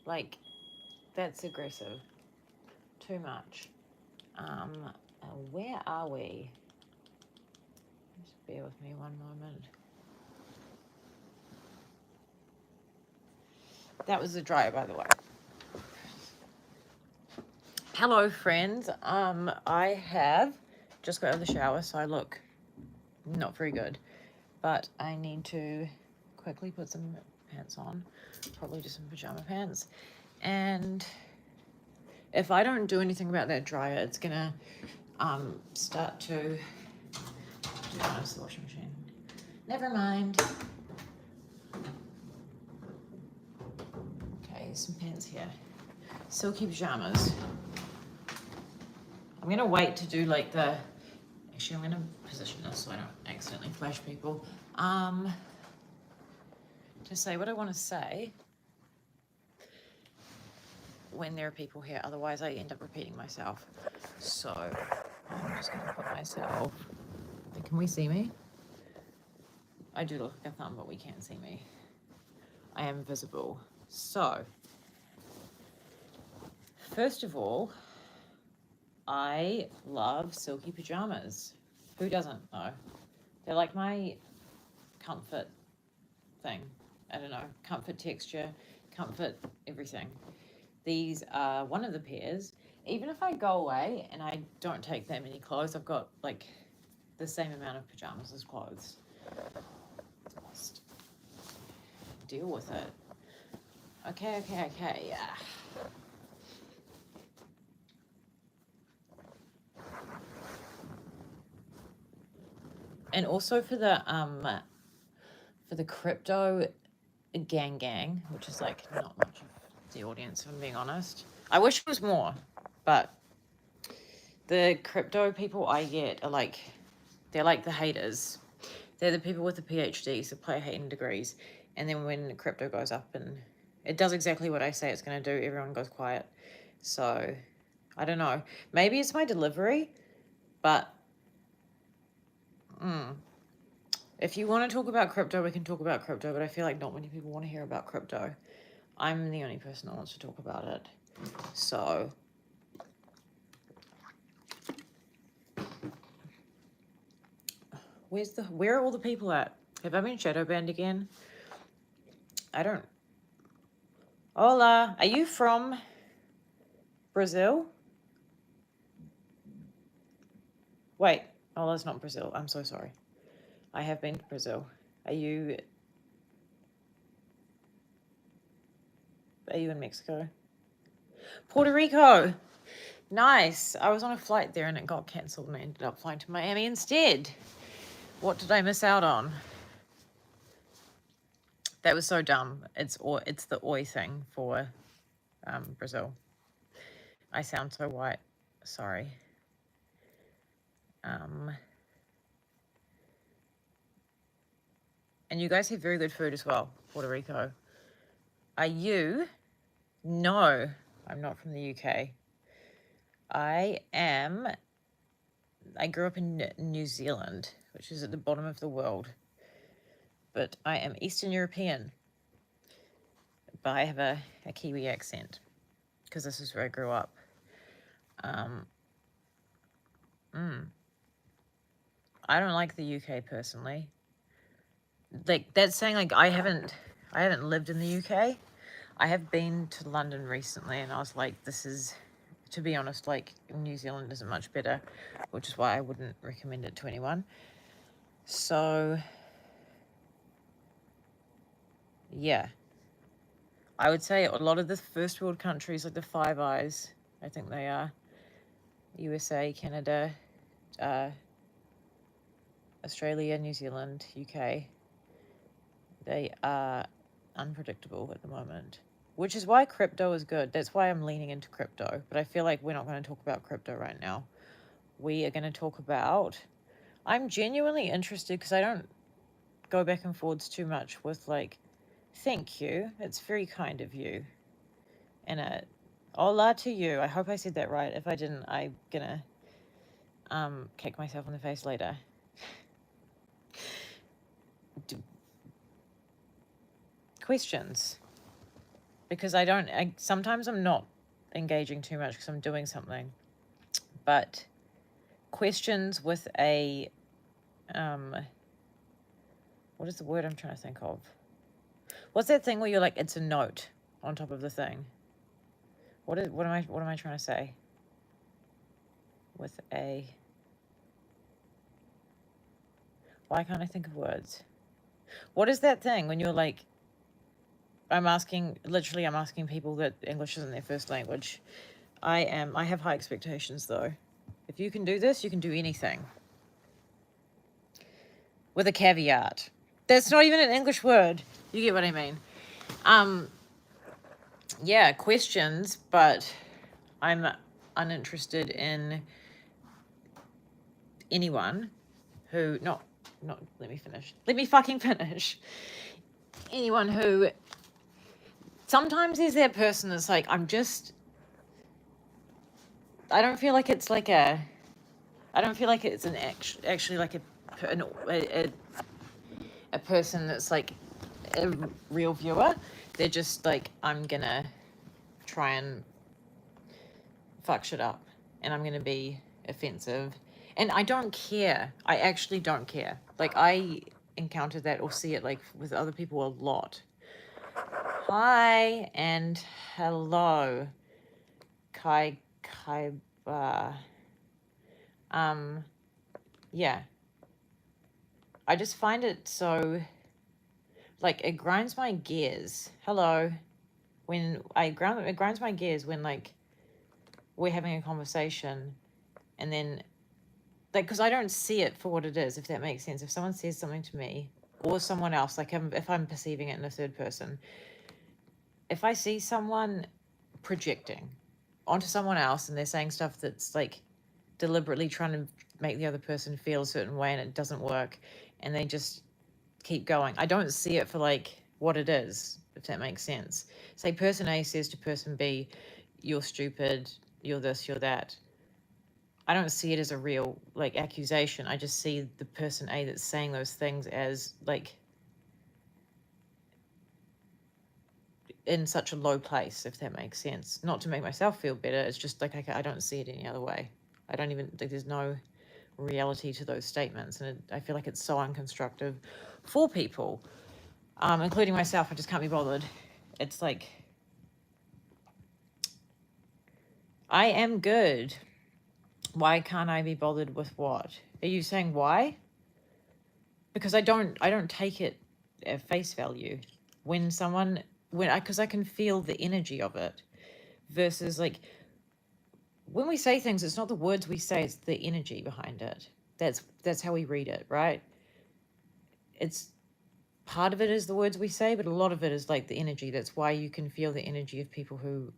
Like, that's aggressive. Too much. Where are we? Just bear with me one moment. That was the dryer, by the way. Hello, friends. I have just got out of the shower, so I look not very good. But I need to quickly put some pants on, probably just some pajama pants. And if I don't do anything about that dryer, it's gonna start to do the washing machine. Never mind. Okay, some pants here. Silky pajamas. I'm gonna wait to do like the. Actually, I'm gonna position this so I don't accidentally flash people. To say what I want to say when there are people here. Otherwise, I end up repeating myself. So I'm just gonna put myself. Can we see me? I do look like a thumb, but we can't see me. I am visible. So, first of all, I love silky pajamas. Who doesn't though? They're like my comfort thing. I don't know, comfort texture, comfort everything. These are one of the pairs. Even if I go away and I don't take that many clothes, I've got like the same amount of pajamas as clothes. Just deal with it. Okay. Yeah. And also for the crypto gang, which is like not much of the audience, if I'm being honest. I wish it was more, but the crypto people I get are like, they're like the haters. They're the people with the PhDs, the player hating degrees. And then when crypto goes up and it does exactly what I say it's going to do, everyone goes quiet. So, I don't know. Maybe it's my delivery, but if you want to talk about crypto, we can talk about crypto, but I feel like not many people want to hear about crypto. I'm the only person that wants to talk about it. So, where are all the people at? Have I been shadow banned again? I don't. Hola, are you from Brazil? Wait, oh, that's not Brazil. I'm so sorry. I have been to Brazil. Are you in Mexico? Puerto Rico. Nice. I was on a flight there and it got cancelled and I ended up flying to Miami instead. What did I miss out on? That was so dumb. It's the oi thing for Brazil. I sound so white. Sorry. And you guys have very good food as well, Puerto Rico. Are you? No, I'm not from the UK. I grew up in New Zealand, which is at the bottom of the world. But I am Eastern European. But I have a Kiwi accent because this is where I grew up. I don't like the UK personally. Like that's saying like I haven't lived in the UK. I have been to London recently and I was like, this is, to be honest, like New Zealand isn't much better, which is why I wouldn't recommend it to anyone. So yeah, I would say a lot of the first world countries, like the Five Eyes, I think they are USA, Canada, Australia, New Zealand, UK, they are unpredictable at the moment, which is why crypto is good. That's why I'm leaning into crypto. But I feel like we're not going to talk about crypto right now. We are going to talk about, I'm genuinely interested because I don't go back and forwards too much with like, thank you. It's very kind of you. And a hola to you. I hope I said that right. If I didn't, I'm going to kick myself in the face later. Questions? because sometimes I'm not engaging too much because I'm doing something. But questions with a, what is the word I'm trying to think of? What's that thing where you're like, it's a note on top of the thing? What am I trying to say? With a, why can't I think of words? What is that thing when you're like, I'm asking people that English isn't their first language. I have high expectations though. If you can do this, you can do anything. With a caveat. That's not even an English word. You get what I mean. Yeah, questions, but I'm uninterested in anyone who, let me finish. Let me fucking finish. Anyone who, sometimes there's that person that's like, I don't feel like it's like I don't feel like it's actually like a person that's like a real viewer. They're just like, I'm gonna try and fuck shit up and I'm gonna be offensive. And I don't care. I actually don't care. Like, I encounter that or see it like with other people a lot. Hi and hello. Kai. Yeah. I just find it so, like, it grinds my gears. Hello. It grinds my gears when, like, we're having a conversation and then, like, because I don't see it for what it is, if that makes sense. If someone says something to me or someone else, like, if I'm perceiving it in a third person, if I see someone projecting onto someone else and they're saying stuff that's, like, deliberately trying to make the other person feel a certain way and it doesn't work and they just keep going, I don't see it for, like, what it is, if that makes sense. Say person A says to person B, you're stupid, you're this, you're that. I don't see it as a real, like, accusation. I just see the person A that's saying those things as, like, in such a low place, if that makes sense. Not to make myself feel better. It's just like I don't see it any other way. I don't even think there's no reality to those statements. And I feel like it's so unconstructive for people, including myself. I just can't be bothered. It's like, I am good. Why can't I be bothered with what? Are you saying why? Because I don't take it at face value because I can feel the energy of it, versus, like, when we say things, it's not the words we say, it's the energy behind it. That's how we read it, right? It's part of it is the words we say, but a lot of it is, like, the energy. That's why you can feel the energy of people who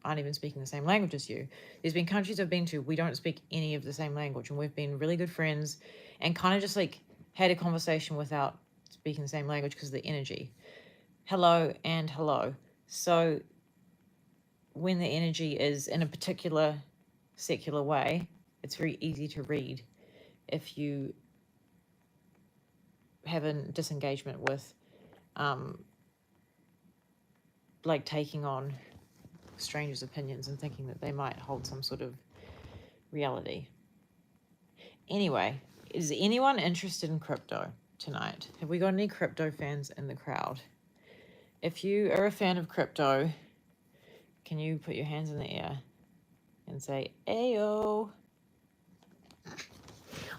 aren't even speaking the same language as you. There's been countries I've been to, we don't speak any of the same language, and we've been really good friends and kind of just, like, had a conversation without speaking the same language because of the energy. Hello and hello. So when the energy is in a particular secular way, it's very easy to read if you have a disengagement with, like, taking on strangers' opinions and thinking that they might hold some sort of reality. Anyway, is anyone interested in crypto tonight? Have we got any crypto fans in the crowd? If you are a fan of crypto, can you put your hands in the air and say, ayo?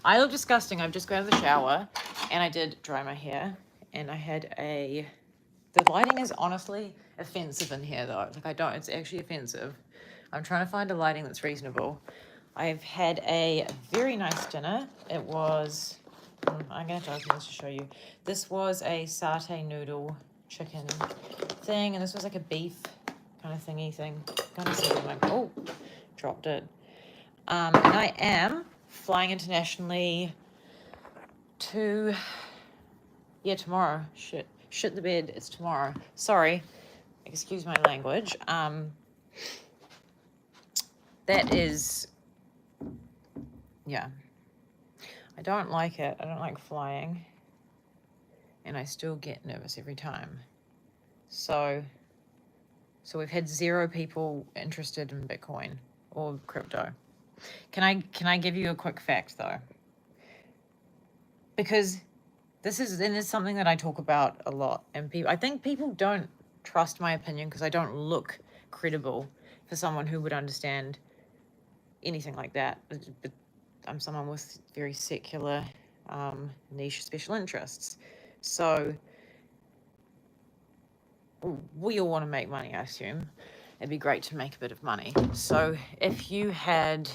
I look disgusting. I've just got out of the shower and I did dry my hair and I had the lighting is honestly offensive in here though. Like, it's actually offensive. I'm trying to find a lighting that's reasonable. I've had a very nice dinner. It was, I'm going to have to open this to show you. This was a satay noodle chicken thing, and this was like a beef kind of thingy thing. Oh, dropped it. And I am flying internationally tomorrow. Shit the bed, it's tomorrow. Sorry, excuse my language. That is, yeah. I don't like it. I don't like flying. And I still get nervous every time. So So we've had 0 people interested in Bitcoin or crypto. Can I give you a quick fact though? Because this is something that I talk about a lot, and I think people don't trust my opinion because I don't look credible for someone who would understand anything like that. But I'm someone with very secular, niche special interests. So we all want to make money, I assume. It'd be great to make a bit of money. So if you had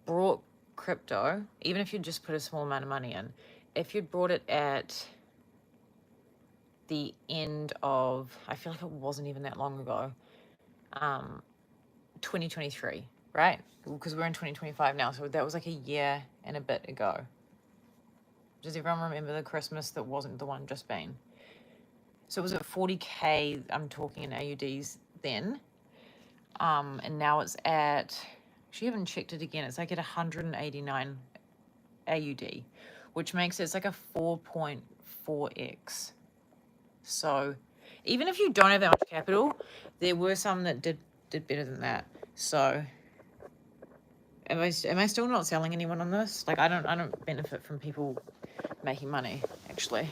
brought crypto, even if you just put a small amount of money in, if you'd brought it at the end of, I feel like it wasn't even that long ago, 2023, right? Because we're in 2025 now, so that was like a year and a bit ago. Does everyone remember the Christmas that wasn't the one just been? So it was at 40k, I'm talking in AUDs then. And now it's at, actually haven't checked it again, it's like at 189 AUD, which makes it's like a 4.4x. So even if you don't have that much capital, there were some that did better than that. So am I still not selling anyone on this? Like I don't benefit from people making money, actually.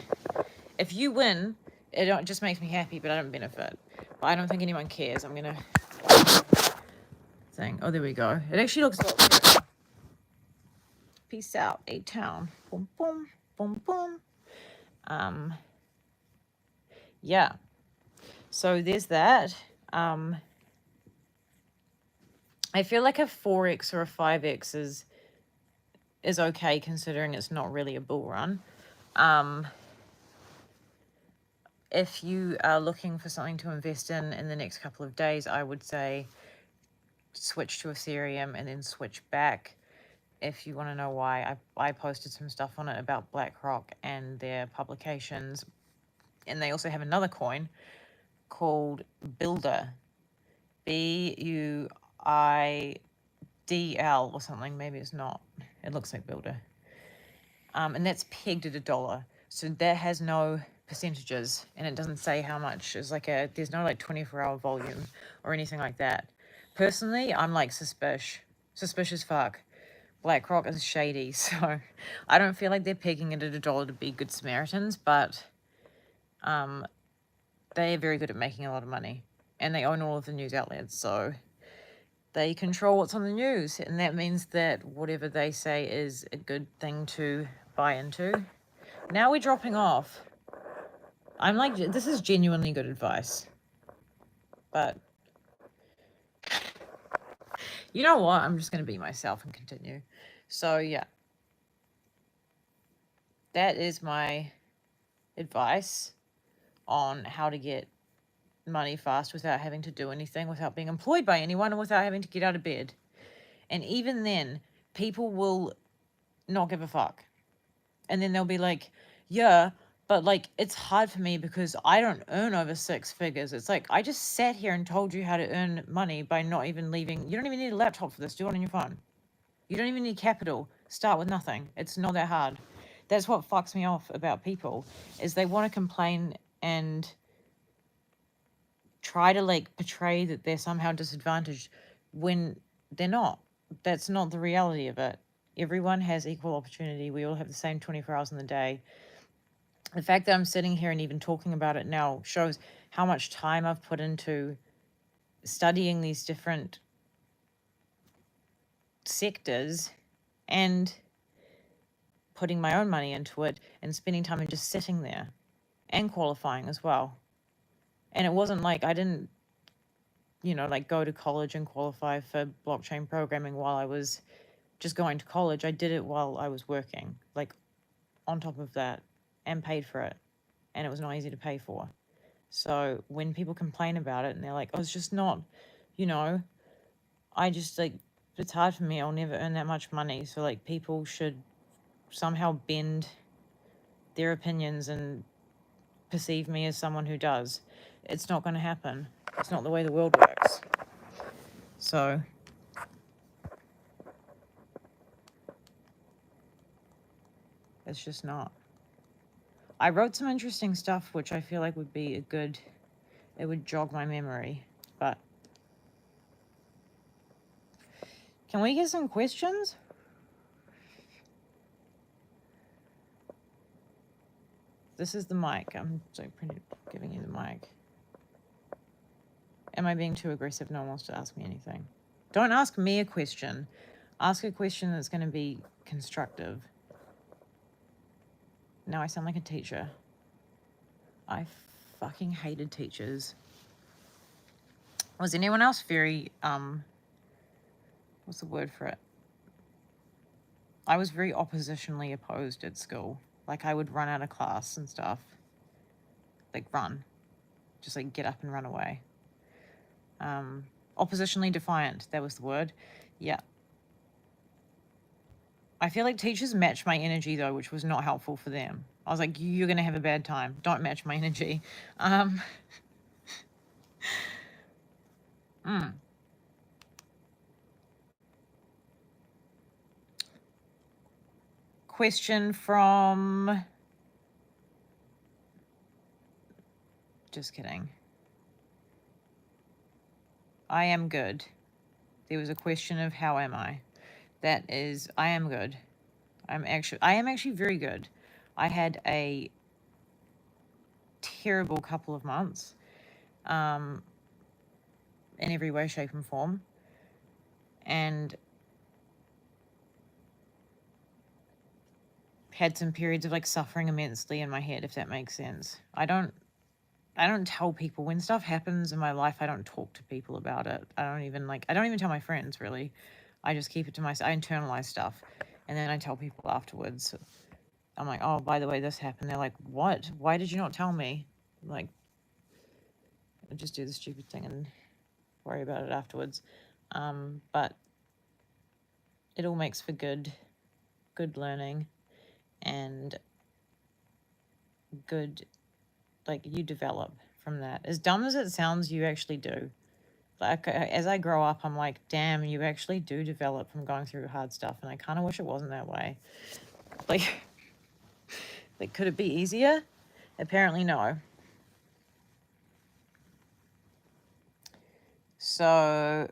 If you win, it just makes me happy, but I don't benefit. But I don't think anyone cares. I'm gonna thing. Oh, there we go. It actually looks a lot better. Peace out, A-Town. Boom, boom, boom, boom. Yeah. So there's that. I feel like a 4x or a 5x is okay considering it's not really a bull run. If you are looking for something to invest in the next couple of days, I would say switch to Ethereum and then switch back. If you want to know why, I posted some stuff on it about BlackRock and their publications. And they also have another coin called Builder. BUIDL or something. Maybe it's not. It looks like Builder. And that's pegged at $1. So that has no percentages, and it doesn't say how much. It's like there's no like 24-hour volume or anything like that. Personally, I'm like suspicious fuck. BlackRock is shady, so I don't feel like they're pegging it at $1 to be good Samaritans, but they are very good at making a lot of money, and they own all of the news outlets, so they control what's on the news, and that means that whatever they say is a good thing to buy into. Now we're dropping off. I'm like, this is genuinely good advice, but you know what? I'm just going to be myself and continue. So yeah, that is my advice on how to get money fast without having to do anything, without being employed by anyone, and without having to get out of bed. And even then, people will not give a fuck. And then they'll be like, yeah, but like, it's hard for me because I don't earn over 6 figures. It's like, I just sat here and told you how to earn money by not even leaving. You don't even need a laptop for this. Do it on your phone. You don't even need capital. Start with nothing. It's not that hard. That's what fucks me off about people, is they want to complain and try to like portray that they're somehow disadvantaged when they're not. That's not the reality of it. Everyone has equal opportunity. We all have the same 24 hours in the day. The fact that I'm sitting here and even talking about it now shows how much time I've put into studying these different sectors and putting my own money into it and spending time and just sitting there and qualifying as well. And it wasn't like I didn't, like go to college and qualify for blockchain programming while I was just going to college. I did it while I was working, like on top of that, and paid for it. And it was not easy to pay for. So when people complain about it and they're like, oh, it's just not, I just like, it's hard for me. I'll never earn that much money. So like people should somehow bend their opinions and perceive me as someone who does. It's not going to happen. It's not the way the world works. So it's just not. I wrote some interesting stuff, which I feel like would be a good it would jog my memory. But can we get some questions? This is the mic. I'm so giving you the mic. Am I being too aggressive? No one wants to ask me anything. Don't ask me a question. Ask a question that's going to be constructive. Now I sound like a teacher. I fucking hated teachers. Was anyone else very, what's the word for it? I was very oppositionally opposed at school. Like, I would run out of class and stuff. Like, run. Just, like, get up and run away. Oppositionally defiant, that was the word. Yeah. I feel like teachers match my energy, though, which was not helpful for them. I was like, you're going to have a bad time. Don't match my energy. Question from... Just kidding. I am good. There was a question of how am I? That is, I am good. I am actually very good. I had a terrible couple of months, in every way, shape, and form, and had some periods of like suffering immensely in my head, if that makes sense. I don't tell people when stuff happens in my life. I don't talk to people about it. I don't even tell my friends, really. I just keep it to myself. I internalize stuff, and then I tell people afterwards. I'm like, oh, by the way, this happened. They're like, what? Why did you not tell me? Like, I just do the stupid thing and worry about it afterwards. But it all makes for good learning, and good, like, you develop from that. As dumb as it sounds, you actually do. Like, as I grow up, I'm like, damn, you actually do develop from going through hard stuff, and I kind of wish it wasn't that way. Like, could it be easier? Apparently no. So,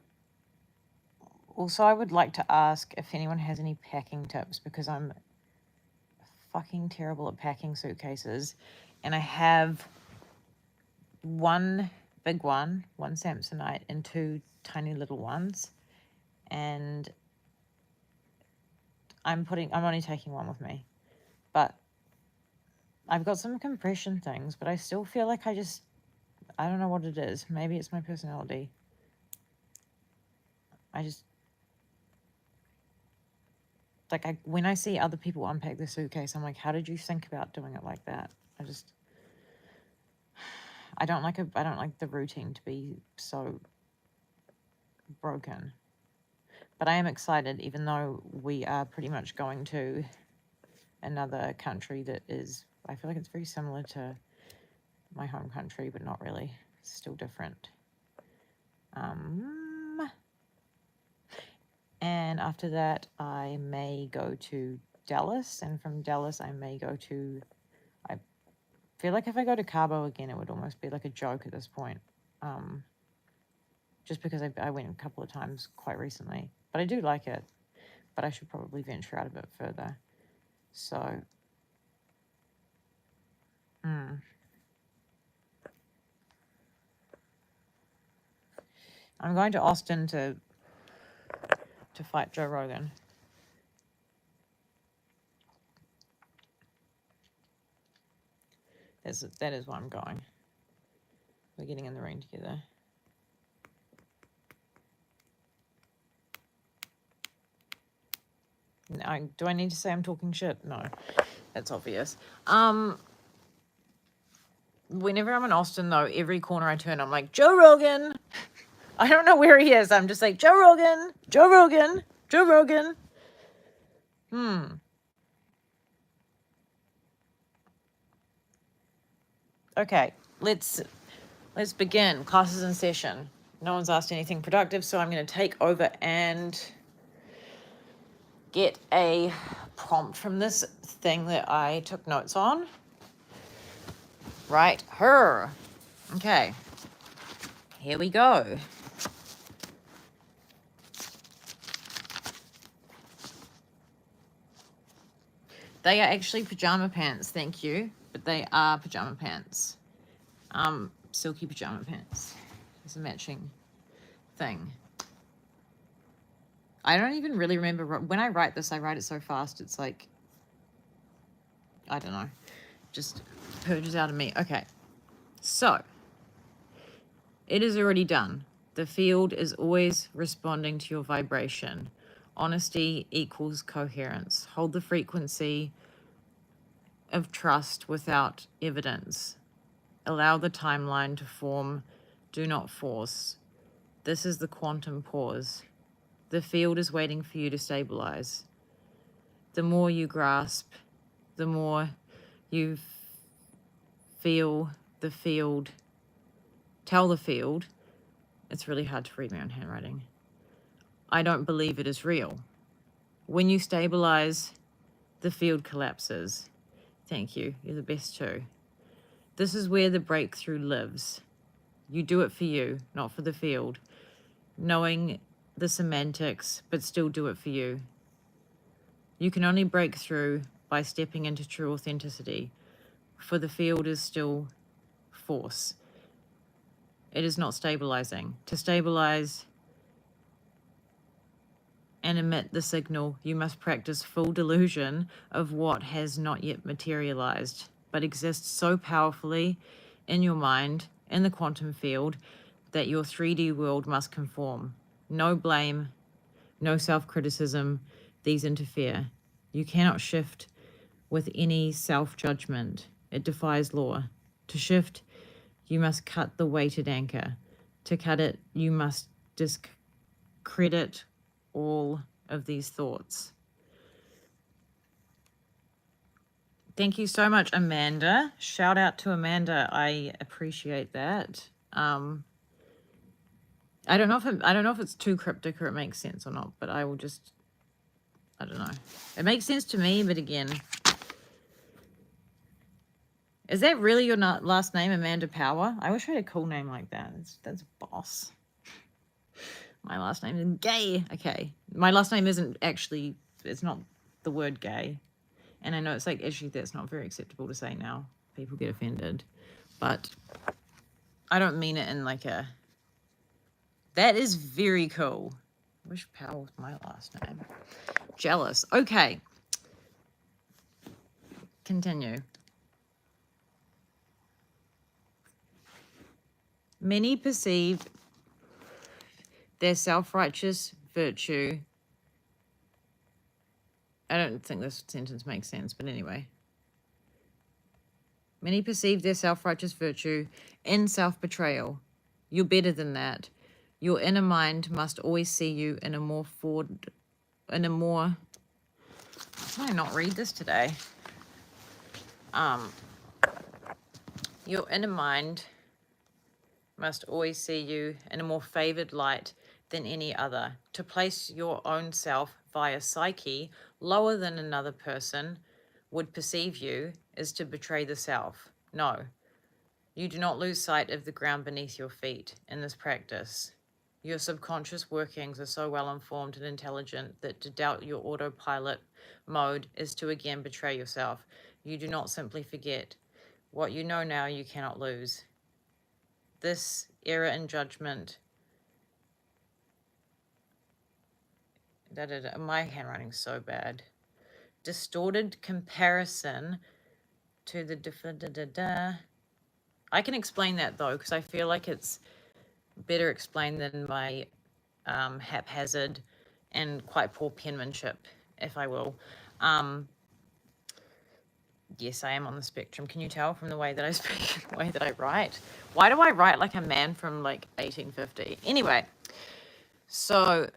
also I would like to ask if anyone has any packing tips, because I'm fucking terrible at packing suitcases, and I have one big one Samsonite, and two tiny little ones, and I'm only taking one with me, but I've got some compression things, but I still feel like I don't know what it is. Maybe it's my personality. When I see other people unpack their suitcase, I'm like, how did you think about doing it like that? I don't like the routine to be so broken. But I am excited, even though we are pretty much going to another country that is, I feel like it's very similar to my home country, but not really. It's still different. And after that, I may go to Dallas, and from Dallas, I may go to, I feel like if I go to Cabo again, it would almost be like a joke at this point. Just because I went a couple of times quite recently, but I do like it, but I should probably venture out a bit further. So, I'm going to Austin to fight Joe Rogan. That is why I'm going. We're getting in the ring together. Do I need to say I'm talking shit? No, that's obvious. Whenever I'm in Austin, though, every corner I turn, I'm like, Joe Rogan. I don't know where he is. I'm just like, Joe Rogan, Joe Rogan, Joe Rogan. Okay, let's begin. Class is in session. No one's asked anything productive, so I'm going to take over and get a prompt from this thing that I took notes on. Right, her. Okay. Here we go. They are actually pajama pants, thank you. But they are pajama pants. Silky pajama pants. It's a matching thing. I don't even really remember. When I write this, I write it so fast. It's like, I don't know. Just purges out of me. Okay. So, it is already done. The field is always responding to your vibration. Honesty equals coherence. Hold the frequency of trust without evidence. Allow the timeline to form. Do not force. This is the quantum pause. The field is waiting for you to stabilize. The more you grasp, the more you feel the field. Tell the field. It's really hard to read my own handwriting. I don't believe it is real. When you stabilize, the field collapses. Thank you. You're the best too. This is where the breakthrough lives. You do it for you, not for the field. Knowing the semantics, but still do it for you. You can only break through by stepping into true authenticity, for the field is still force. It is not stabilizing. To stabilize and emit the signal, you must practice full delusion of what has not yet materialized, but exists so powerfully in your mind, in the quantum field, that your 3D world must conform. No blame, no self-criticism, these interfere. You cannot shift with any self-judgment. It defies law. To shift, you must cut the weighted anchor. To cut it, you must discredit all of these thoughts. Thank you so much, Amanda. Shout out to Amanda. I appreciate that. I don't know if it's too cryptic or it makes sense or not, but I will just, I don't know. It makes sense to me, but again, is that really your last name, Amanda Power? I wish I had a cool name like that. That's boss. My last name is gay. Okay. My last name isn't actually, it's not the word gay. And I know it's like issue that's not very acceptable to say now. People get offended. But I don't mean it in like a, that is very cool. I wish Power was my last name. Jealous. Okay. Continue. Many perceive their self-righteous virtue. I don't think this sentence makes sense, but anyway. Many perceive their self-righteous virtue in self-betrayal. You're better than that. Your inner mind must always see you in a more how can I not read this today? Your inner mind must always see you in a more favored light than any other. To place your own self via psyche lower than another person would perceive you is to betray the self. No, you do not lose sight of the ground beneath your feet in this practice. Your subconscious workings are so well informed and intelligent that to doubt your autopilot mode is to again betray yourself. You do not simply forget. What you know now you cannot lose. This error in judgment, my handwriting's so bad. Distorted comparison to the I can explain that though, because I feel like it's better explained than my haphazard and quite poor penmanship, if I will. Yes, I am on the spectrum. Can you tell from the way that I speak, the way that I write? Why do I write like a man from like 1850? Anyway, so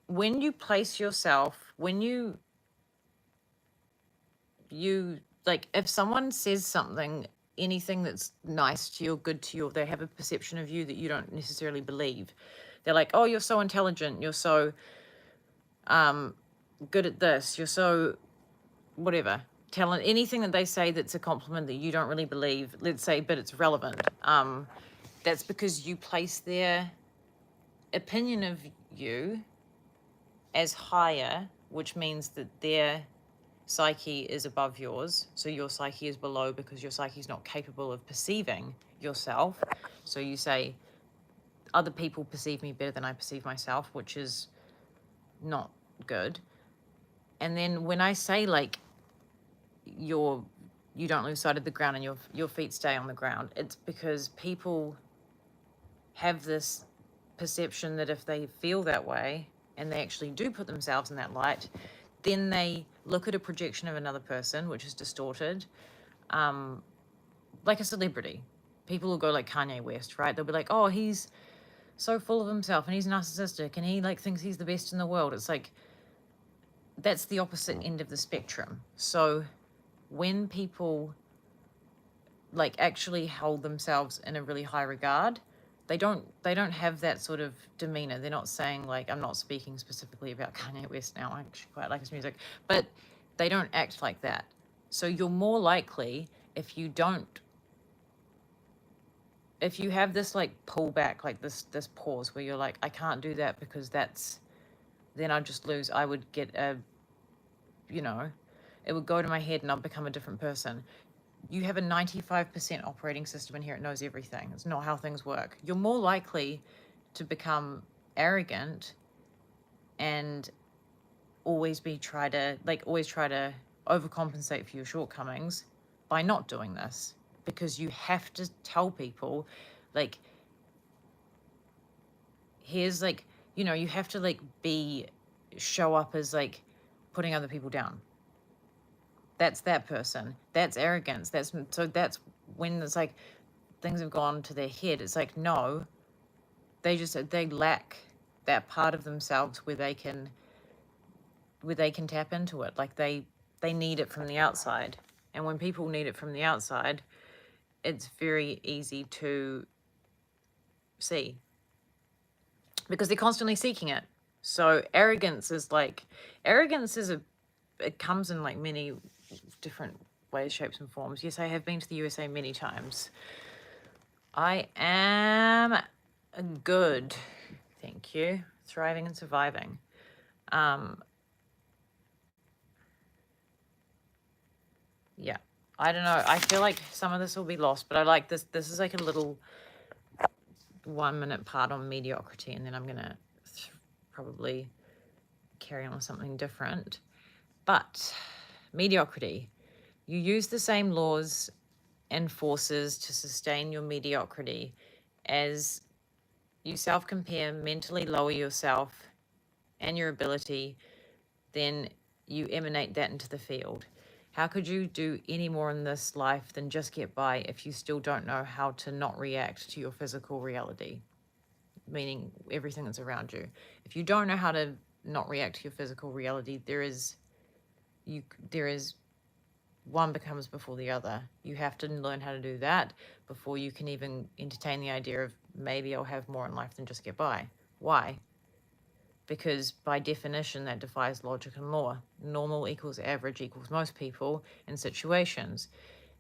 when you place yourself, when you like, if someone says something, anything that's nice to you or good to you, or they have a perception of you that you don't necessarily believe, they're like, oh, you're so intelligent, you're so good at this, you're so whatever. tell anything that they say that's a compliment that you don't really believe, let's say, but it's relevant. That's because you place their opinion of you as higher, which means that their psyche is above yours. So your psyche is below because your psyche is not capable of perceiving yourself. So you say, other people perceive me better than I perceive myself, which is not good. And then when I say like you don't lose sight of the ground and your feet stay on the ground, it's because people have this perception that if they feel that way and they actually do put themselves in that light, then they look at a projection of another person, which is distorted, like a celebrity. People will go like Kanye West, right? They'll be like, oh, he's so full of himself and he's narcissistic and he like thinks he's the best in the world. It's like, that's the opposite end of the spectrum. So when people like actually hold themselves in a really high regard, they don't have that sort of demeanor. They're not saying like, I'm not speaking specifically about Kanye West now, I actually quite like his music, but they don't act like that. So you're more likely, if you have this like pullback, like this pause where you're like, I can't do that because then I'd just lose. I would get it would go to my head and I'll become a different person. You have a 95% operating system in here. It knows everything. It's not how things work. You're more likely to become arrogant and always try to overcompensate for your shortcomings by not doing this, because you have to tell people like, here's like, you have to like show up as like putting other people down. That's that person. That's arrogance. That's when it's like things have gone to their head. It's like, no, they lack that part of themselves where they can tap into it. Like they need it from the outside. And when people need it from the outside, it's very easy to see because they're constantly seeking it. So arrogance is it comes in like many different ways, shapes and forms. Yes, I have been to the USA many times. I am good, thank you, thriving and surviving. Yeah, I don't know, I feel like some of this will be lost, but I like this is like a little 1 minute part on mediocrity, and then I'm gonna probably carry on with something different. But mediocrity, you use the same laws and forces to sustain your mediocrity as you self-compare, mentally lower yourself and your ability, then you emanate that into the field. How could you do any more in this life than just get by if you still don't know how to not react to your physical reality, meaning everything that's around you? If you don't know how to not react to your physical reality, there is one becomes before the other. You have to learn how to do that before you can even entertain the idea of maybe I'll have more in life than just get by. Why? Because by definition, that defies logic and law. Normal equals average equals most people in situations.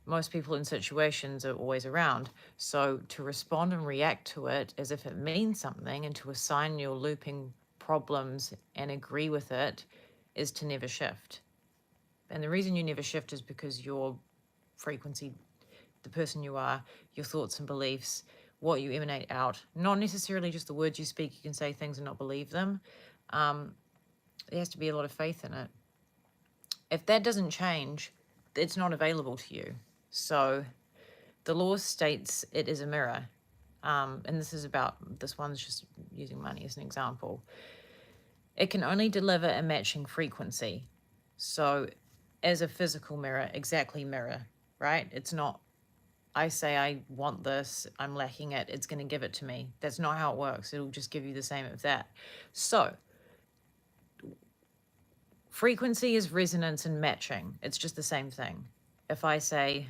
Most people in situations are always around. So to respond and react to it as if it means something and to assign your looping problems and agree with it is to never shift. And the reason you never shift is because your frequency, the person you are, your thoughts and beliefs, what you emanate out, not necessarily just the words you speak. You can say things and not believe them. There has to be a lot of faith in it. If that doesn't change, it's not available to you. So the law states it is a mirror. And this one's just using money as an example. It can only deliver a matching frequency. So as a physical mirror, exactly mirror, right? It's not, I say I want this, I'm lacking it, it's going to give it to me. That's not how it works. It'll just give you the same of that. So frequency is resonance and matching. It's just the same thing. If I say,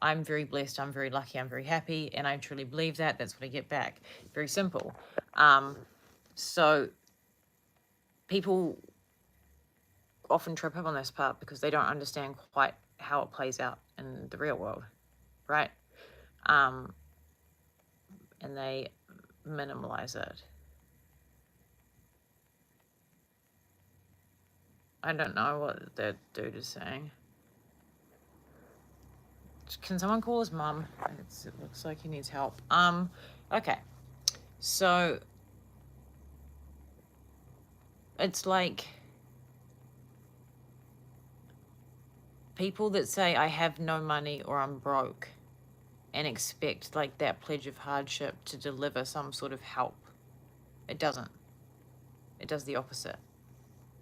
I'm very blessed, I'm very lucky, I'm very happy, and I truly believe that, that's what I get back. Very simple. So people often trip up on this part because they don't understand quite how it plays out in the real world, right? And they minimalize it. I don't know what that dude is saying. Can someone call his mum? It looks like he needs help. Okay. So it's like people that say I have no money or I'm broke and expect like that pledge of hardship to deliver some sort of help. It doesn't. It does the opposite.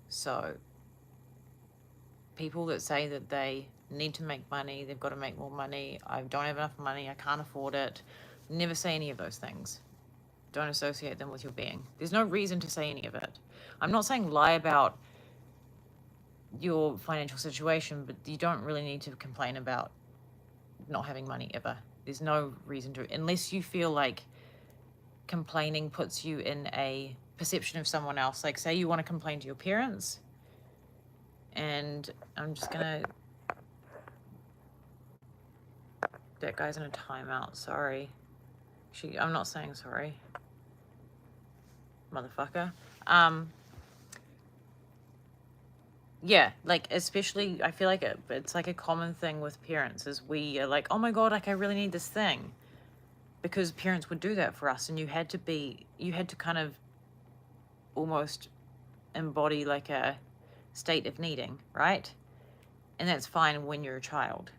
So people that say that they need to make money, they've got to make more money, I don't have enough money, I can't afford it, never say any of those things. Don't associate them with your being. There's no reason to say any of it. I'm not saying lie about your financial situation, but you don't really need to complain about not having money ever. There's no reason to, unless you feel like complaining puts you in a perception of someone else. Like, say you want to complain to your parents, and I'm just gonna, that guy's in a timeout, sorry. I'm not saying sorry, motherfucker. Yeah, like, especially, I feel like it's like a common thing with parents is we are like, oh my God, like, I really need this thing. Because parents would do that for us, and you had to kind of almost embody like a state of needing, right? And that's fine when you're a child.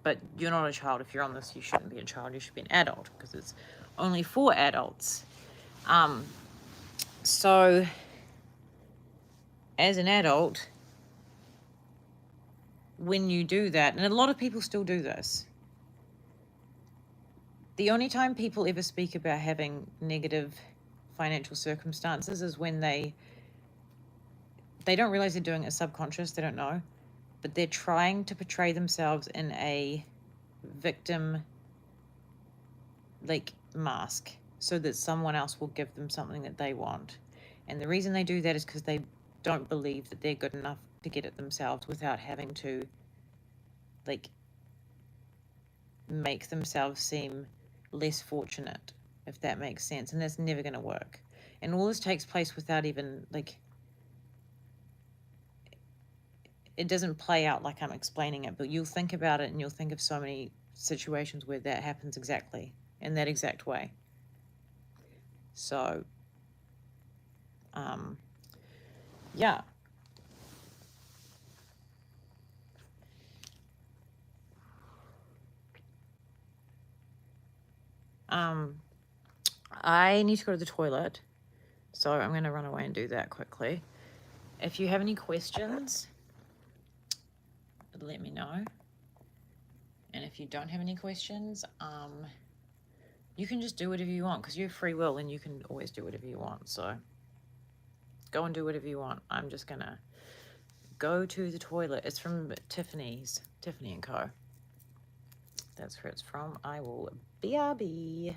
But you're not a child. If you're on this, you shouldn't be a child. You should be an adult, because it's only for adults. So as an adult, when you do that, and a lot of people still do this, the only time people ever speak about having negative financial circumstances is when they don't realize they're doing it subconscious, they don't know, but they're trying to portray themselves in a victim like mask so that someone else will give them something that they want. And the reason they do that is because they don't believe that they're good enough to get it themselves without having to like make themselves seem less fortunate, if that makes sense. And that's never going to work. And all this takes place without even like, it doesn't play out like I'm explaining it, but you'll think about it and you'll think of so many situations where that happens exactly in that exact way. So, yeah. I need to go to the toilet, so I'm going to run away and do that quickly. If you have any questions, let me know. And if you don't have any questions, you can just do whatever you want, because you have free will and you can always do whatever you want. So go and do whatever you want. I'm just going to go to the toilet. It's from Tiffany & Co. That's where it's from. I will BRB.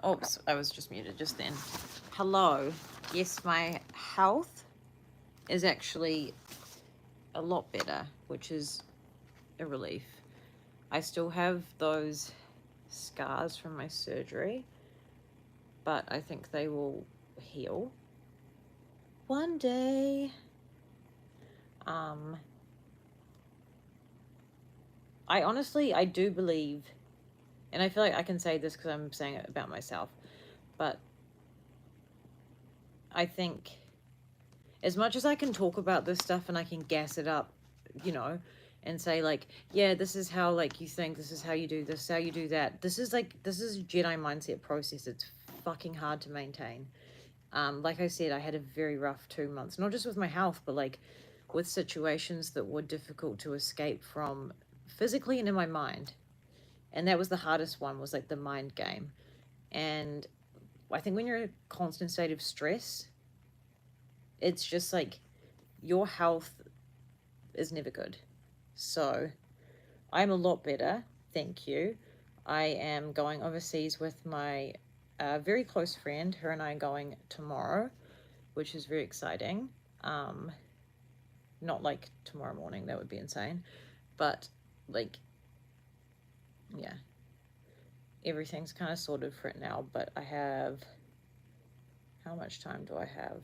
Oops, I was just muted just then. Hello. Yes, my health is actually a lot better, which is a relief. I still have those scars from my surgery, but I think they will heal one day. I do believe, and I feel like I can say this because I'm saying it about myself, but I think as much as I can talk about this stuff and I can gas it up, you know, and say like, yeah, this is how like you think, this is how you do this, how you do that. This is a Jedi mindset process. It's fucking hard to maintain. Like I said, I had a very rough 2 months, not just with my health, but like with situations that were difficult to escape from physically and in my mind. And that was the hardest one, was like the mind game. And I think when you're in a constant state of stress, it's just like your health is never good. So I'm a lot better, thank you. I am going overseas with my very close friend. Her and I are going tomorrow, which is very exciting. Not like tomorrow morning, that would be insane, but like, yeah, everything's kind of sorted for it now. But I have, how much time do I have?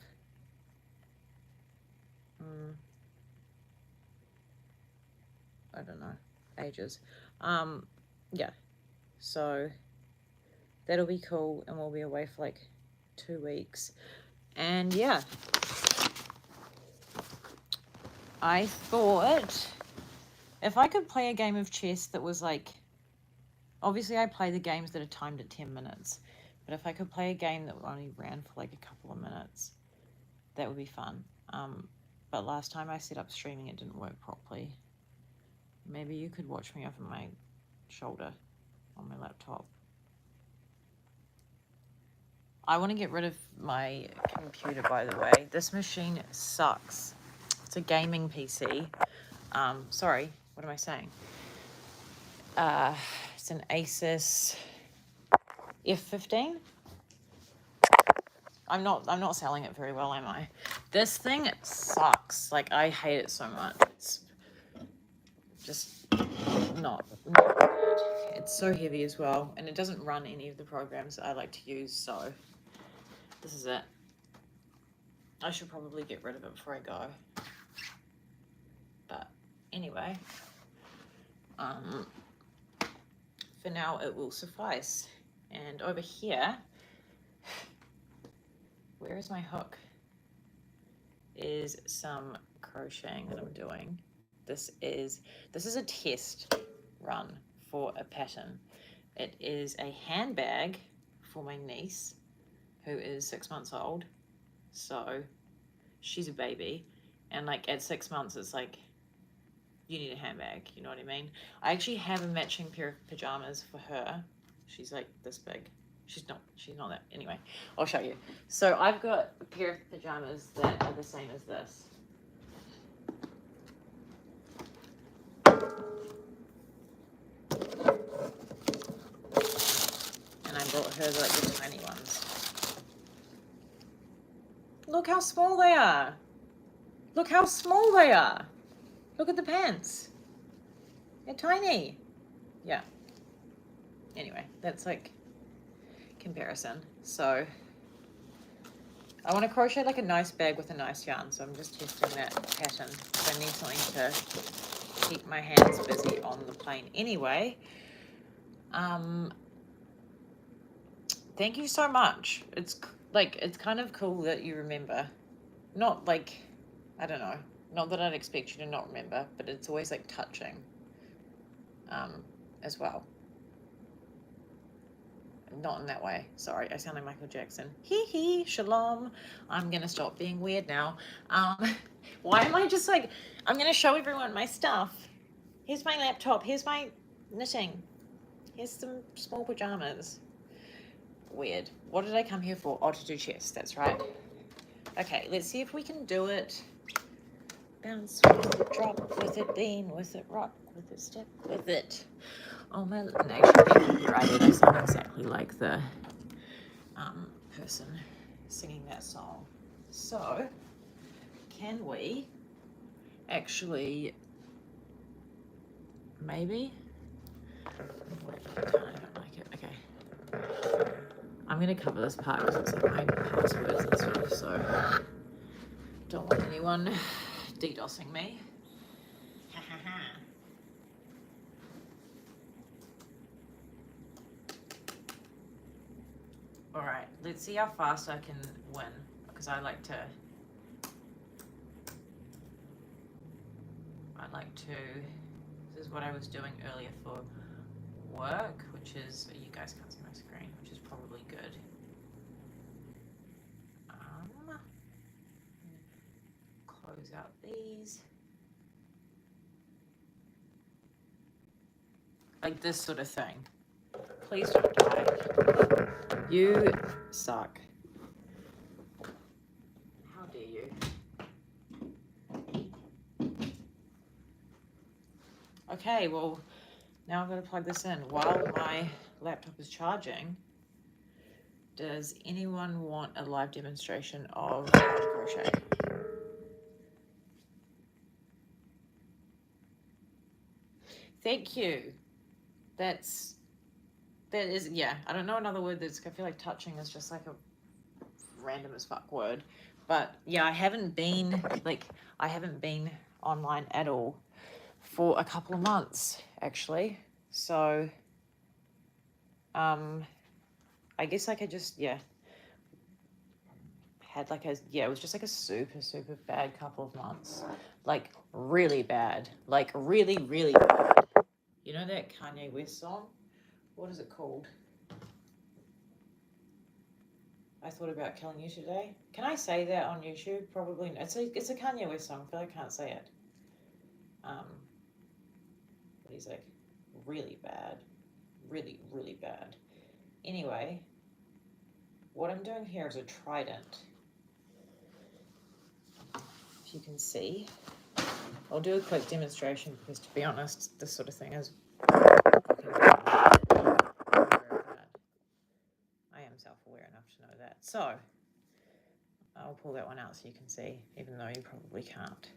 I don't know, ages. Yeah, so that'll be cool, and we'll be away for like 2 weeks. And yeah, I thought if I could play a game of chess that was like, obviously I play the games that are timed at 10 minutes, but if I could play a game that only ran for like a couple of minutes, that would be fun. But last time I set up streaming, it didn't work properly. Maybe you could watch me over my shoulder on my laptop. I want to get rid of my computer, by the way. This machine sucks. It's a gaming PC. Sorry, what am I saying? It's an Asus F15. I'm not selling it very well, am I? This thing sucks. Like, I hate it so much. It's just not good. It's so heavy as well, and it doesn't run any of the programs I like to use, so this is it. I should probably get rid of it before I go. But anyway, for now it will suffice. And over here, where is my hook? Is some crocheting that I'm doing. This is a test run for a pattern. It is a handbag for my niece, who is 6 months old. So she's a baby, and like at 6 months, it's like, you need a handbag, you know what I mean? I actually have a matching pair of pajamas for her. She's like this big. She's not that. Anyway, I'll show you. So I've got a pair of pajamas that are the same as this. And I brought her like the tiny ones. Look how small they are. Look how small they are. Look at the pants. They're tiny. Yeah. Anyway, that's like comparison. So I want to crochet like a nice bag with a nice yarn, so I'm just testing that pattern. So I need something to keep my hands busy on the plane anyway. Thank you so much. It's kind of cool that you remember. Not like, I don't know, not that I'd expect you to not remember, but it's always like touching as well. Not in that way. Sorry, I sound like Michael Jackson. Hee hee, shalom. I'm gonna stop being weird now. Why am I just like, I'm gonna show everyone my stuff. Here's my laptop. Here's my knitting. Here's some small pajamas. Weird. What did I come here for? Oh, to do chess. That's right. Okay, let's see if we can do it. Bounce with it, drop with it, bean with it, rock with it, step with it. Oh my, and actually copyrighted. I sound exactly like the person singing that song. So, can we actually, maybe? I don't like it. Okay. I'm going to cover this part because it's like my passwords and stuff, so don't want anyone DDoSing me. Ha ha ha. Alright, let's see how fast I can win, because I like to, this is what I was doing earlier for work, which is, you guys can't see my screen, which is probably good. Close out these. Like this sort of thing. Please don't die. You suck. How dare you? Okay, well, now I'm going to plug this in. While my laptop is charging, does anyone want a live demonstration of crochet? Thank you. That is, yeah, I don't know another word that's, I feel like touching is just like a random as fuck word. But yeah, I haven't been online at all for a couple of months, actually. So, I guess like I just, yeah, had like a, yeah, it was just like a super, super bad couple of months. Like really bad, like really, really bad. You know that Kanye West song? What is it called? I thought about killing you today. Can I say that on YouTube? Probably. It's a Kanye West song. I feel like I can't say it. But he's like really bad, really, really bad. Anyway, what I'm doing here is a trident. If you can see, I'll do a quick demonstration because, to be honest, this sort of thing is I am self-aware enough to know that. So I'll pull that one out so you can see, even though you probably can't.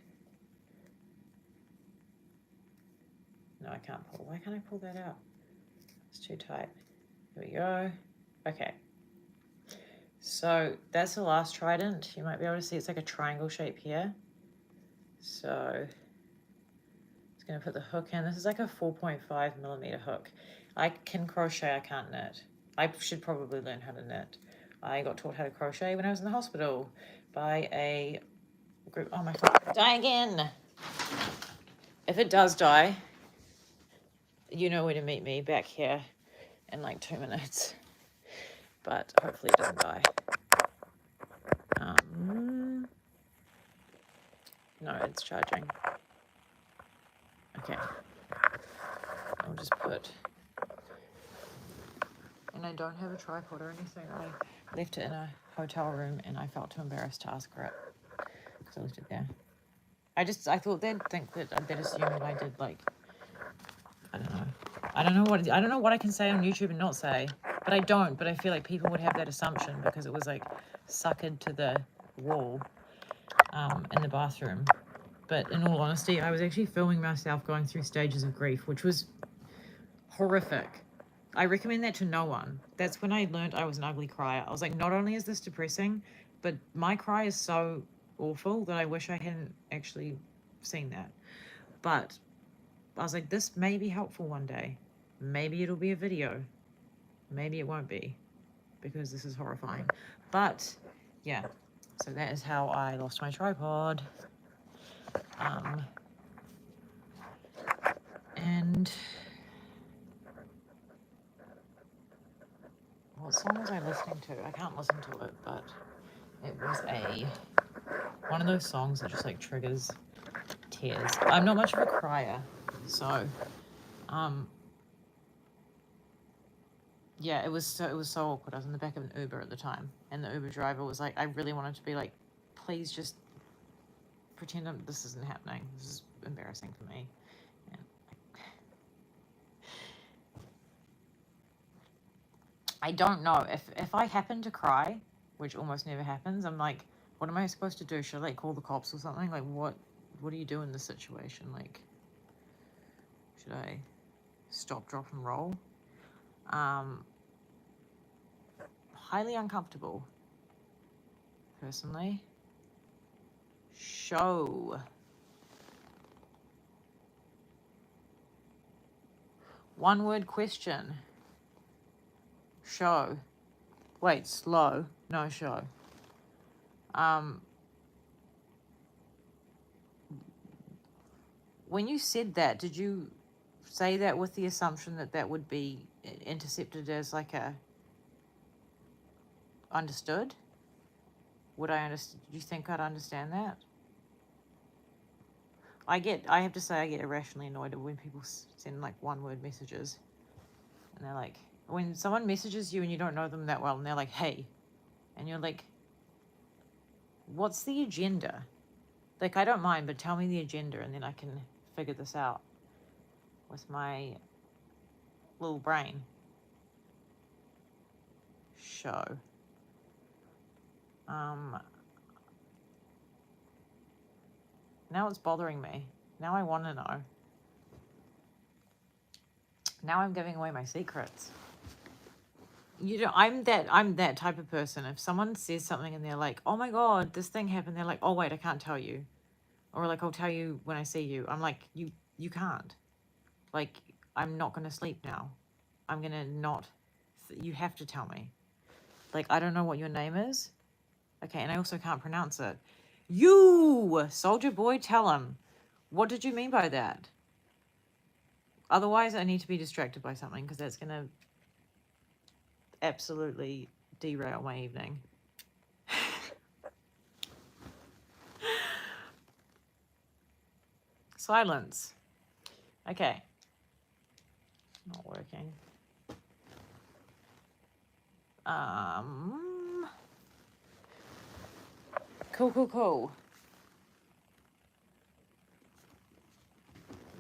No, I can't pull. Why can't I pull that out? It's too tight. Here we go. Okay. So that's the last trident. You might be able to see it's like a triangle shape here. So it's going to put the hook in. This is like a 4.5 millimeter hook. I can crochet, I can't knit. I should probably learn how to knit. I got taught how to crochet when I was in the hospital by a group. Oh my God, die again. If it does die, you know where to meet me back here in like 2 minutes. But hopefully it doesn't die. No, it's charging. Okay. I'll just put, and I don't have a tripod or anything. I left it in a hotel room and I felt too embarrassed to ask for it because I left it there. I thought they'd think that they'd assume that I did, like, I don't know. I don't know what I can say on YouTube and not say, but I don't. But I feel like people would have that assumption because it was like suckered to the wall in the bathroom. But in all honesty, I was actually filming myself going through stages of grief, which was horrific. I recommend that to no one. That's when I learned I was an ugly crier. I was like, not only is this depressing, but my cry is so awful that I wish I hadn't actually seen that. But I was like, this may be helpful one day. Maybe it'll be a video. Maybe it won't be, because this is horrifying. But yeah, so that is how I lost my tripod. And what song was I listening to? I can't listen to it, but it was one of those songs that just like triggers tears. I'm not much of a crier, so yeah, it was so awkward. I was in the back of an Uber at the time, and the Uber driver was like, I really wanted to be like, please just pretend this isn't happening. This is embarrassing for me. And I don't know. If I happen to cry, which almost never happens, I'm like, what am I supposed to do? Should I like call the cops or something? Like what do you do in this situation? Like, should I stop, drop, and roll? Highly uncomfortable, personally. Show. One word question. Show. Wait, slow. No, show. When you said that, did you say that with the assumption that that would be intercepted as like a understood? Would I understand? Do you think I'd understand that? I have to say, I get irrationally annoyed when people send like one word messages. And they're like, when someone messages you and you don't know them that well, and they're like, hey, and you're like, what's the agenda? Like, I don't mind, but tell me the agenda and then I can figure this out with my little brain. Show. Now it's bothering me. Now I want to know. Now I'm giving away my secrets. You know, I'm that type of person. If someone says something and they're like, oh my God, this thing happened, they're like, oh wait, I can't tell you. Or like, I'll tell you when I see you. I'm like, you can't. Like, I'm not going to sleep now. I'm going to not, you have to tell me. Like, I don't know what your name is. Okay, and I also can't pronounce it. You, soldier boy, tell him. What did you mean by that? Otherwise, I need to be distracted by something because that's going to absolutely derail my evening. Silence. Okay. Not working. Cool.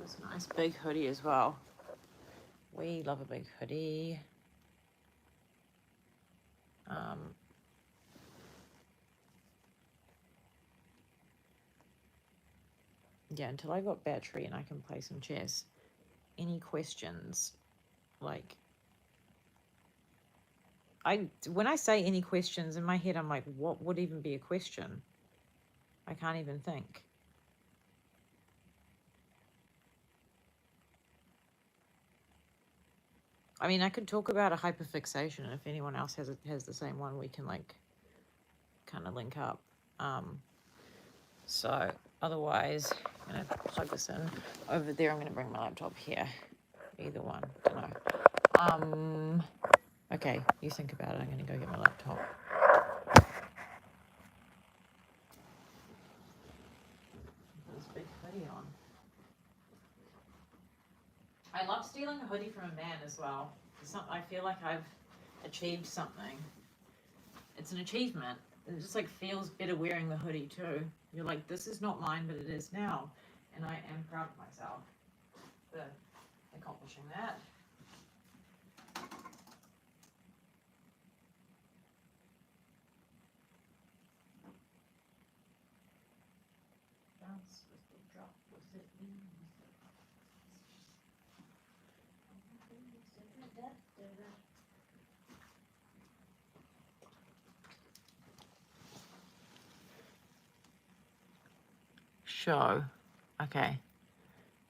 This nice big hoodie as well. We love a big hoodie. Yeah, until I got battery and I can play some chess. Any questions? Like, when I say any questions, in my head I'm like, what would even be a question? I can't even think. I mean, I could talk about a hyperfixation, and if anyone else has the same one, we can like kind of link up. So otherwise, I'm gonna plug this in. Over there, I'm gonna bring my laptop here. Either one, don't know. Okay, you think about it. I'm gonna go get my laptop. Put this big hoodie on. I love stealing a hoodie from a man as well. I feel like I've achieved something. It's an achievement. It just like feels better wearing the hoodie too. You're like, this is not mine, but it is now. And I am proud of myself for accomplishing that. Show. Okay.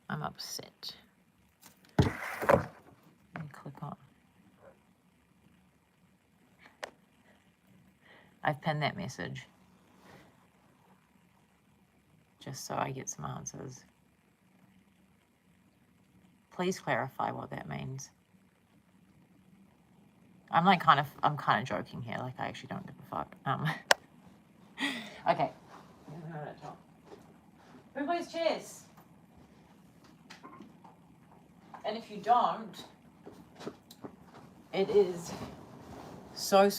I'm upset. Let me click on. I've pinned that message. Just so I get some answers. Please clarify what that means. I'm kind of joking here. Like, I actually don't give a fuck. Okay. Who plays chess? And if you don't, it is so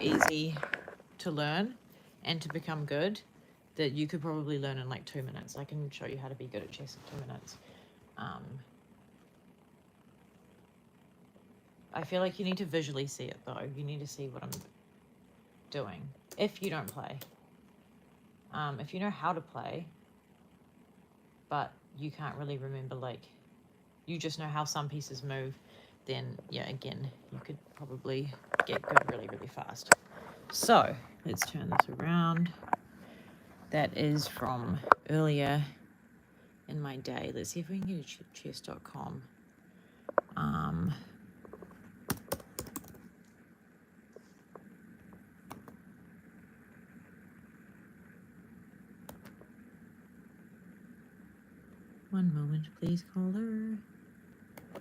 easy to learn and to become good that you could probably learn in like 2 minutes. I can show you how to be good at chess in 2 minutes. I feel like you need to visually see it, though. You need to see what I'm doing. If you don't play. If you know how to play, but you can't really remember, like, you just know how some pieces move, then, yeah, again, you could probably get good really, really fast. So, let's turn this around. That is from earlier in my day. Let's see if we can get a chess.com. One moment, please, caller. I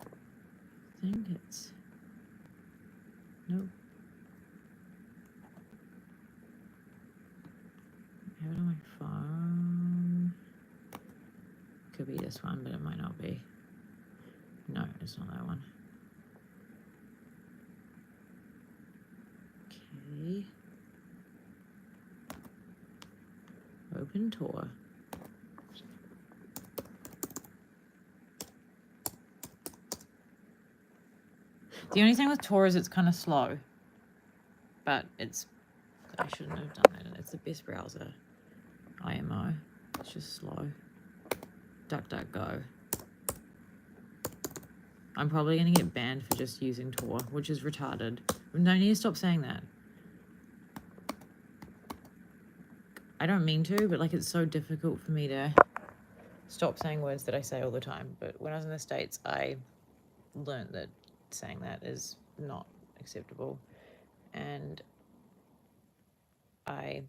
think it's... Nope. I have it on my phone. Could be this one, but it might not be. No, it's not that one. Okay. Open tour. The only thing with Tor is it's kind of slow, but it's, I shouldn't have done that. It's the best browser. IMO. It's just slow. DuckDuckGo. I'm probably going to get banned for just using Tor, which is retarded. No need to stop saying that. I don't mean to, but like it's so difficult for me to stop saying words that I say all the time. But when I was in the States, I learned that saying that is not acceptable, and I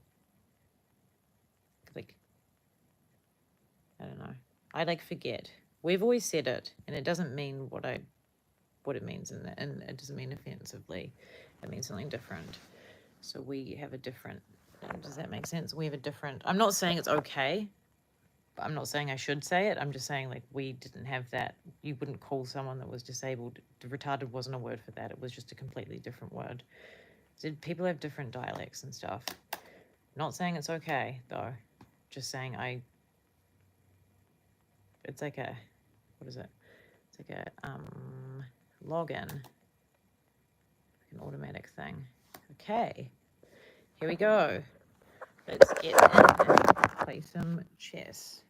don't know, I like forget. We've always said it, and it doesn't mean what it means, and it doesn't mean offensively. It means something different. So we have a different, does that make sense? We have a different, I'm not saying it's okay, I'm not saying I should say it. I'm just saying, like, we didn't have that. You wouldn't call someone that was disabled. Retarded wasn't a word for that. It was just a completely different word. So people have different dialects and stuff. Not saying it's okay, though. Just saying it's like a, what is it? It's like a login. Like an automatic thing. Okay. Here we go. Let's get in. Play some chess.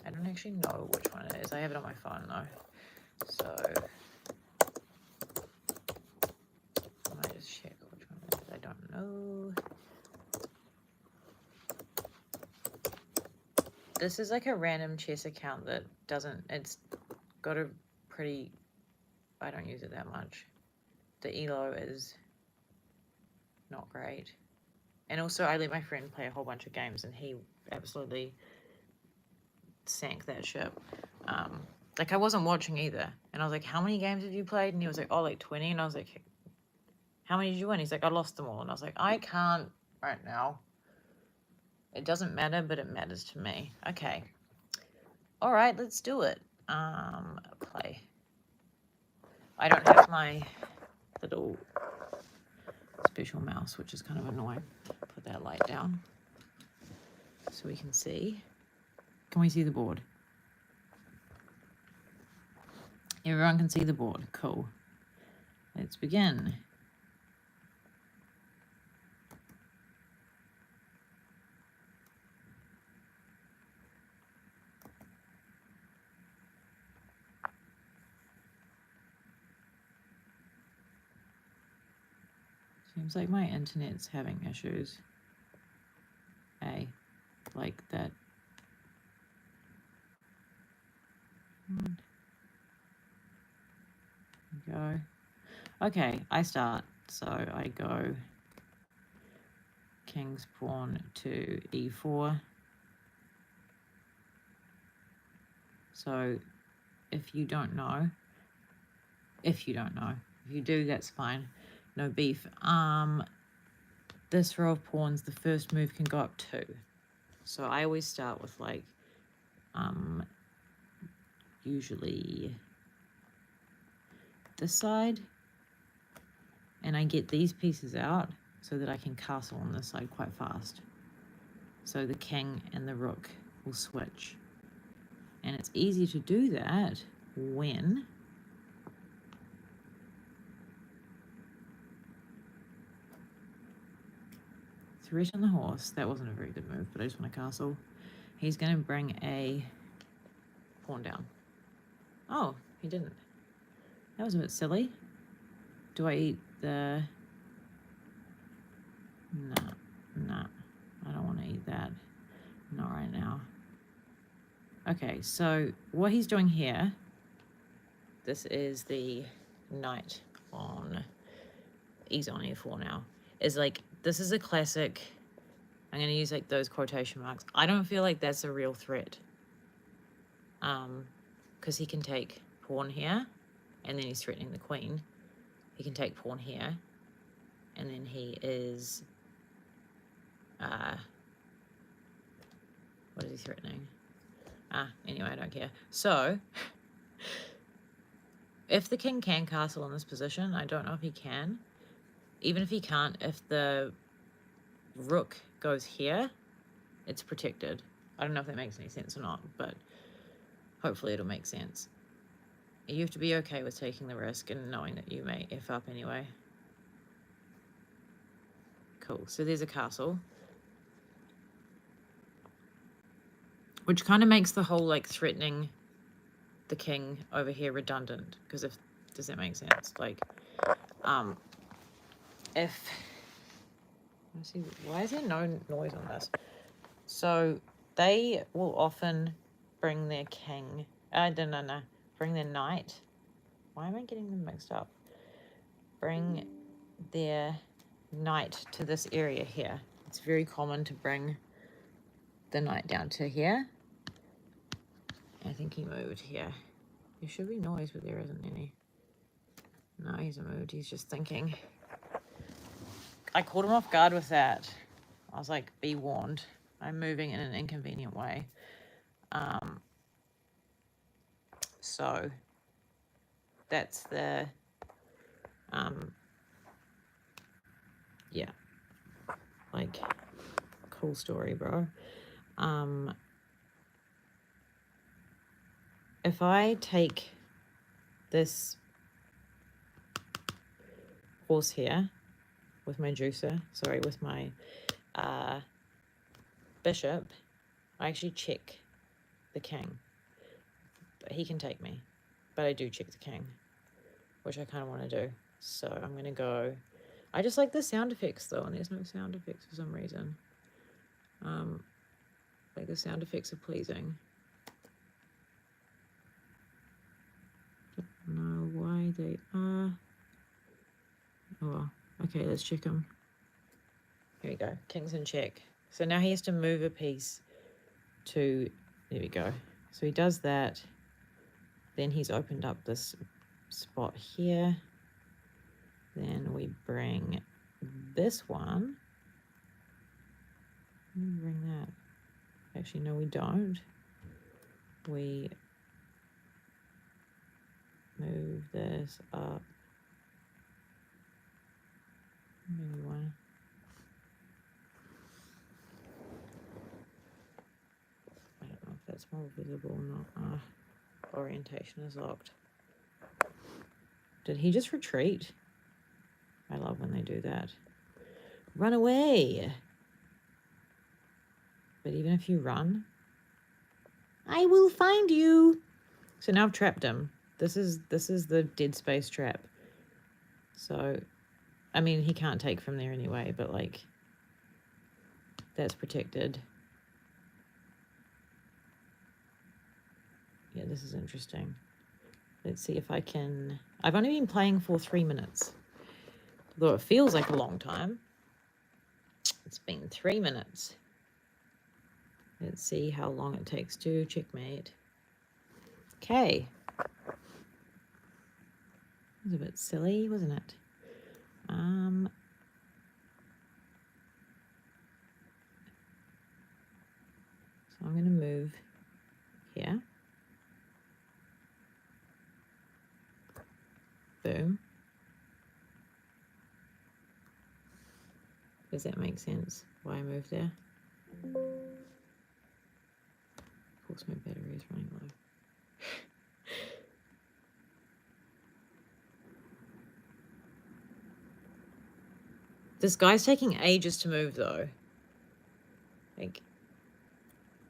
I don't actually know which one it is. I have it on my phone though. So I might just check which one it is. I don't know. This is like a random chess account that doesn't, it's got a pretty, I don't use it that much. The ELO is not great. And also I let my friend play a whole bunch of games and he absolutely sank that ship. Like I wasn't watching either, and I was like, how many games have you played? And he was like, oh, like 20. And I was like, how many did you win? He's like, I lost them all. And I was like, I can't right now. It doesn't matter, but it matters to me. Okay, all right, let's do it. Play. I don't have my little special mouse, which is kind of annoying. Put that light down so we can see. Can we see the board? Everyone can see the board. Cool. Let's begin. Seems like my internet's having issues. Hey, like that. Go. Okay, I start. So I go king's pawn to e4. So if you do, that's fine. No beef. This row of pawns, the first move can go up 2. So I always start with like, usually this side, and I get these pieces out so that I can castle on this side quite fast. So the king and the rook will switch. And it's easy to do that when threaten the horse. That wasn't a very good move, but I just want a castle. He's going to bring a pawn down. Oh, he didn't. That was a bit silly. Do I eat the... Nah. I don't want to eat that. Not right now. Okay, so what he's doing here, this is the knight on... He's on e4 now. Is like, this is a classic... I'm going to use like those quotation marks. I don't feel like that's a real threat. Because he can take pawn here, and then he's threatening the queen. He can take pawn here, and then he is... what is he threatening? Anyway, I don't care. So, if the king can castle in this position, I don't know if he can. Even if he can't, if the rook goes here, it's protected. I don't know if that makes any sense or not, but hopefully it'll make sense. You have to be okay with taking the risk and knowing that you may F up anyway. Cool, so there's a castle. Which kind of makes the whole, like, threatening the king over here redundant. Because if... Does that make sense? Like, if... Let's see, why is there no noise on this? So, they will often bring their king... no. Bring their knight. Why am I getting them mixed up? Bring their knight to this area here. It's very common to bring the knight down to here. I think he moved here. There should be noise, but there isn't any. No, he hasn't moved. He's just thinking. I caught him off guard with that. I was like, be warned. I'm moving in an inconvenient way. So that's the, yeah, like, cool story, bro. If I take this horse here with my juicer, sorry, with my bishop, I actually check the king. But he can take me, but I do check the king, which I kind of want to do. So I'm going to go... I just like the sound effects, though, and there's no sound effects for some reason. Like, the sound effects are pleasing. Don't know why they are. Oh, well. Okay, let's check him. Here we go. King's in check. So now he has to move a piece to... There we go. So he does that. Then he's opened up this spot here. Then we bring this one. Let me bring that. Actually, no, we don't. We move this up. Maybe one. I don't know if that's more visible or not. Orientation is locked. Did he just retreat? I love when they do that. Run away! But even if you run, I will find you. So now I've trapped him. This is the dead space trap. So, I mean, he can't take from there anyway, but like, that's protected. Yeah, this is interesting. Let's see if I can... I've only been playing for 3 minutes. Though it feels like a long time. It's been 3 minutes. Let's see how long it takes to checkmate. Okay. It was a bit silly, wasn't it? So I'm going to move here. Boom. Does that make sense? Why I moved there? Of course my battery is running low. This guy's taking ages to move though. Like,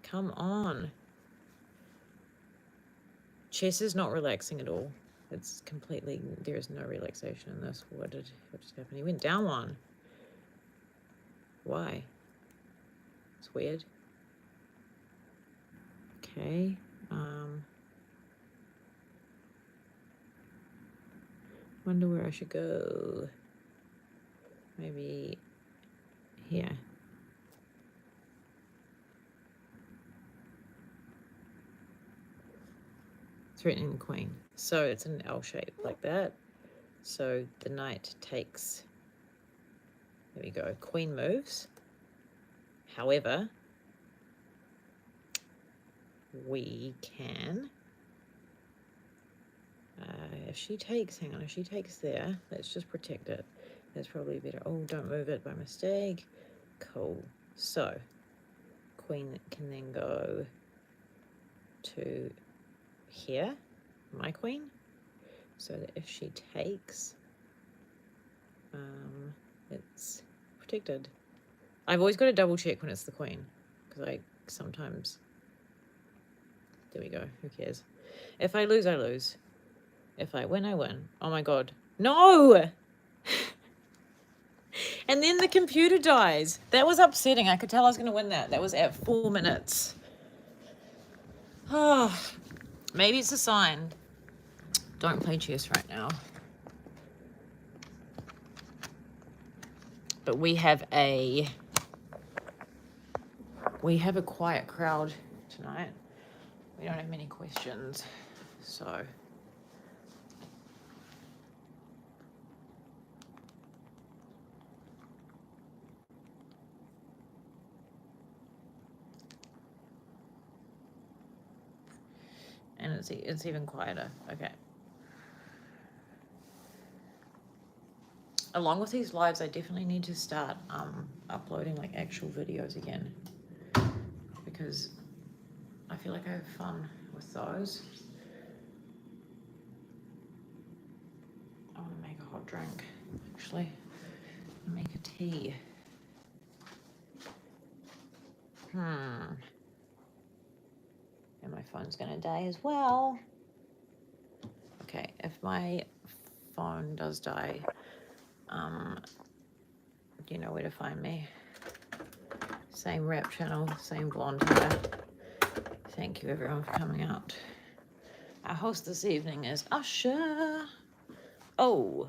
come on. Chess is not relaxing at all. It's completely, there is no relaxation in this. What just happened? He went down one. Why? It's weird. Okay. Wonder where I should go. Maybe here. Threatening the queen. So it's an L shape like that. So the knight takes, there we go, queen moves. However, we can, if she takes, hang on, if she takes there, let's just protect it. That's probably better. Oh, don't move it by mistake. Cool. So queen can then go to here, my queen, so that if she takes, it's protected. I've always got to double check when it's the queen, because I sometimes, there we go, who cares? If I lose, I lose. If I win, I win. Oh my god. No! And then the computer dies. That was upsetting. I could tell I was going to win that. That was at 4 minutes. Oh, maybe it's a sign. Don't play chess right now. But we have a quiet crowd tonight. We don't have many questions, so. And it's even quieter. Okay. Along with these lives, I definitely need to start uploading like actual videos again, because I feel like I have fun with those. I want to make a hot drink, actually. Make a tea. And my phone's gonna die as well. Okay, if my phone does die, you know where to find me. Same rap channel, same blonde hair. Thank you everyone for coming out. Our host this evening is Usher. Oh,